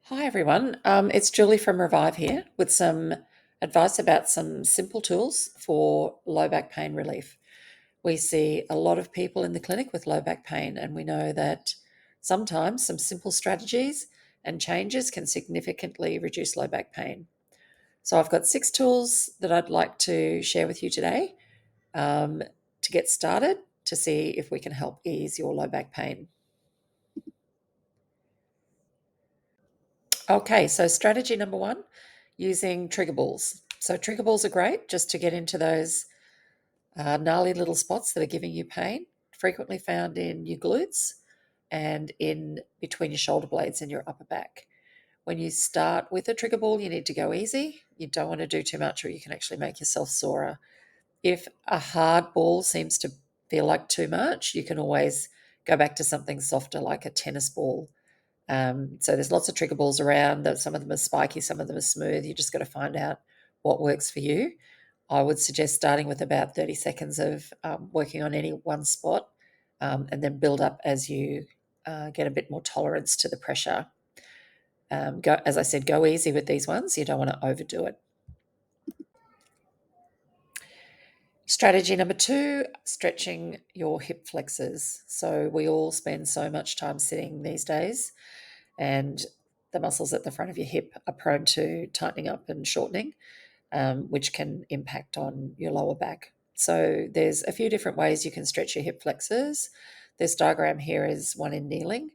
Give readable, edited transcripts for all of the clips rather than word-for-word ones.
Hi everyone, it's Julie from Revive here with some advice about some simple tools for low back pain relief. We see a lot of people in the clinic with low back pain, and we know that sometimes some simple strategies and changes can significantly reduce low back pain. So, I've got 6 tools that I'd like to share with you today um, to get started to see if we can help ease your low back pain. Okay, so strategy number 1, using trigger balls. So trigger balls are great just to get into those gnarly little spots that are giving you pain, frequently found in your glutes and in between your shoulder blades and your upper back. When you start with a trigger ball, you need to go easy. You don't want to do too much or you can actually make yourself sorer. If a hard ball seems to feel like too much, you can always go back to something softer like a tennis ball. So there's lots of trigger balls around. Some of them are spiky, some of them are smooth. You just got to find out what works for you. I would suggest starting with about 30 seconds of working on any one spot, and then build up as you get a bit more tolerance to the pressure. As I said, go easy with these ones. You don't want to overdo it. Strategy number 2, stretching your hip flexors. So we all spend so much time sitting these days, and the muscles at the front of your hip are prone to tightening up and shortening, which can impact on your lower back. So there's a few different ways you can stretch your hip flexors. This diagram here is one in kneeling.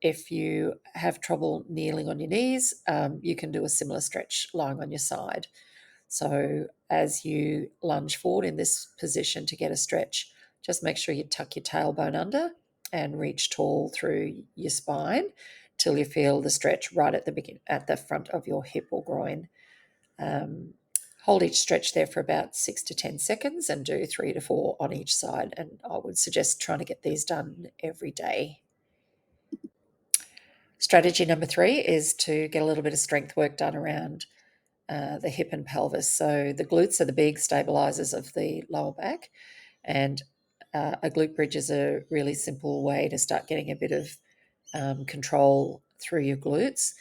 If you have trouble kneeling on your knees, you can do a similar stretch lying on your side. So as you lunge forward in this position to get a stretch, just make sure you tuck your tailbone under and reach tall through your spine till you feel the stretch right at the front of your hip or groin. Um, Hold each stretch there for about 6 to 10 seconds and do 3 to 4 on each side. And I would suggest trying to get these done every day. Strategy number 3 is to get a little bit of strength work done around the hip and pelvis. So the glutes are the big stabilizers of the lower back, and a glute bridge is a really simple way to start getting a bit of control through your glutes.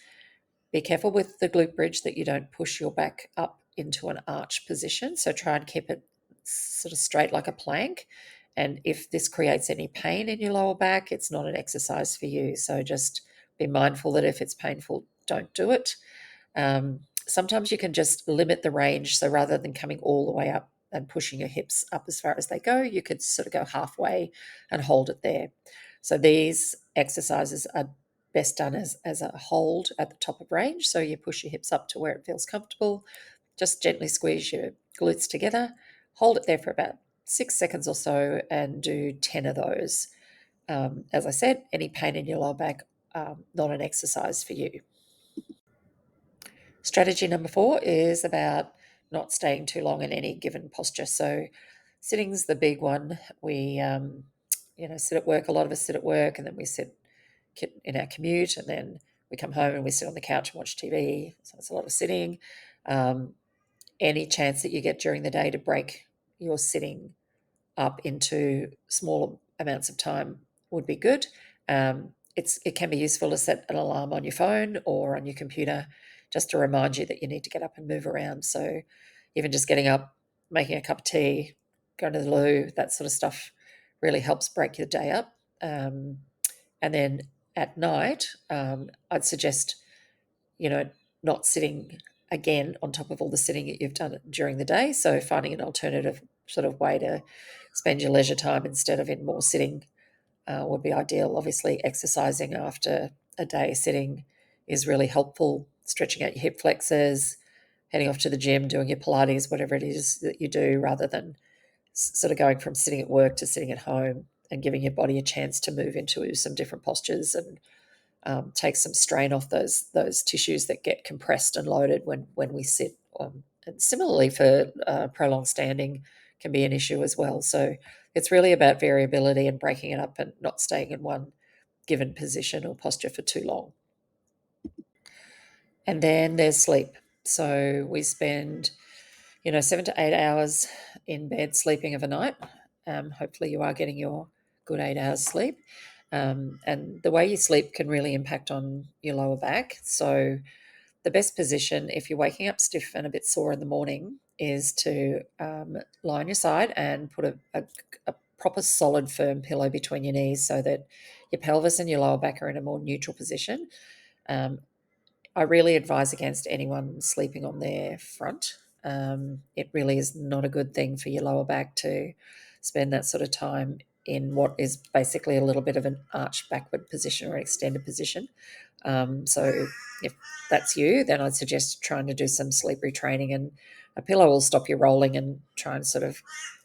Be careful with the glute bridge that you don't push your back up into an arch position. So try and keep it sort of straight like a plank. And if this creates any pain in your lower back, it's not an exercise for you. So just be mindful that if it's painful, don't do it. Sometimes you can just limit the range. So rather than coming all the way up and pushing your hips up as far as they go, you could sort of go halfway and hold it there. So these exercises are best done as a hold at the top of range. So you push your hips up to where it feels comfortable. Just gently squeeze your glutes together. Hold it there for about 6 seconds or so and do 10 of those. As I said, any pain in your lower back, not an exercise for you. Strategy number 4 is about not staying too long in any given posture. So sitting's the big one. We, sit at work. A lot of us sit at work, and then we sit in our commute, and then we come home and we sit on the couch and watch TV. So it's a lot of sitting. Um, any chance that you get during the day to break your sitting up into smaller amounts of time would be good. It can be useful to set an alarm on your phone or on your computer just to remind you that you need to get up and move around. So even just getting up, making a cup of tea, going to the loo, that sort of stuff really helps break your day up. And then at night, I'd suggest, you know, not sitting again on top of all the sitting that you've done during the day. So finding an alternative sort of way to spend your leisure time instead of in more sitting would be ideal. Obviously, exercising after a day sitting is really helpful. Stretching out your hip flexors, heading off to the gym, doing your Pilates, whatever it is that you do, rather than sort of going from sitting at work to sitting at home, and giving your body a chance to move into some different postures and take some strain off those tissues that get compressed and loaded when we sit. And similarly for prolonged standing can be an issue as well. So it's really about variability and breaking it up and not staying in one given position or posture for too long. And then there's sleep. So we spend 7 to 8 hours in bed sleeping of a night. Hopefully you are getting your good 8 hours sleep. And the way you sleep can really impact on your lower back. So the best position if you're waking up stiff and a bit sore in the morning is to lie on your side and put a proper solid firm pillow between your knees so that your pelvis and your lower back are in a more neutral position. um, I really advise against anyone sleeping on their front. It really is not a good thing for your lower back to spend that sort of time in what is basically a little bit of an arched backward position or extended position. So if that's you, then I'd suggest trying to do some sleep retraining, and a pillow will stop you rolling and try and sort of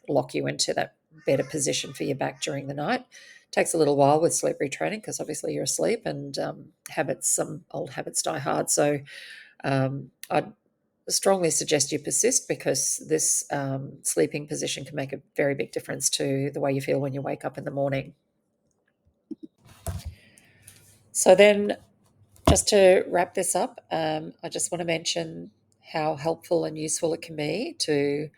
lock you into that better position for your back during the night. Takes a little while with sleep retraining because obviously you're asleep, and some old habits die hard. So I'd strongly suggest you persist, because this sleeping position can make a very big difference to the way you feel when you wake up in the morning. So then, just to wrap this up, I just want to mention how helpful and useful it can be to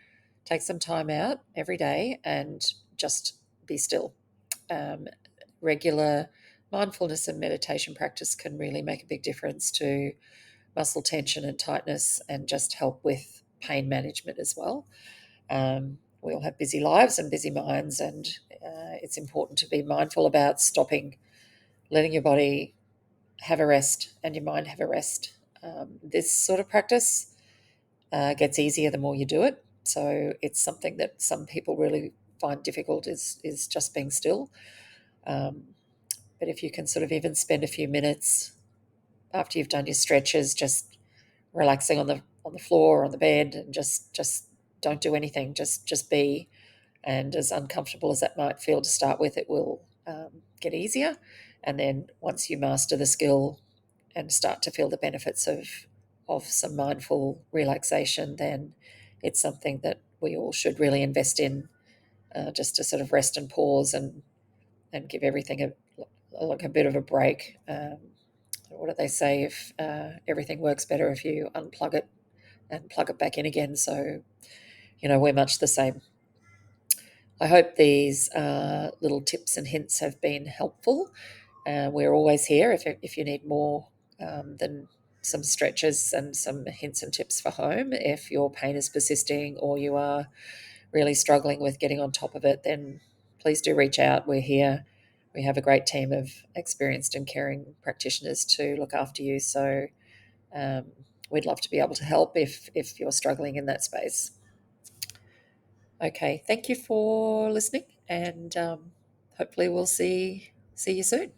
take some time out every day and just be still. Um, Regular mindfulness and meditation practice can really make a big difference to muscle tension and tightness, and just help with pain management as well. We all have busy lives and busy minds, and it's important to be mindful about stopping, letting your body have a rest and your mind have a rest. This sort of practice gets easier the more you do it. So it's something that some people really find difficult, is just being still. Um, but if you can sort of even spend a few minutes after you've done your stretches, just relaxing on the floor or on the bed, and just don't do anything, just be. And as uncomfortable as that might feel to start with, it will get easier. And then once you master the skill and start to feel the benefits of some mindful relaxation, then it's something that we all should really invest in, just to sort of rest and pause, and give everything like a bit of a break. What do they say? If everything works better if you unplug it and plug it back in again. So we're much the same. I hope these little tips and hints have been helpful. We're always here if you need more than some stretches and some hints and tips for home. If your pain is persisting or you are really struggling with getting on top of it, then please do reach out. We're here. We have a great team of experienced and caring practitioners to look after you. So um, we'd love to be able to help if you're struggling in that space. Okay, thank you for listening, and hopefully we'll see you soon.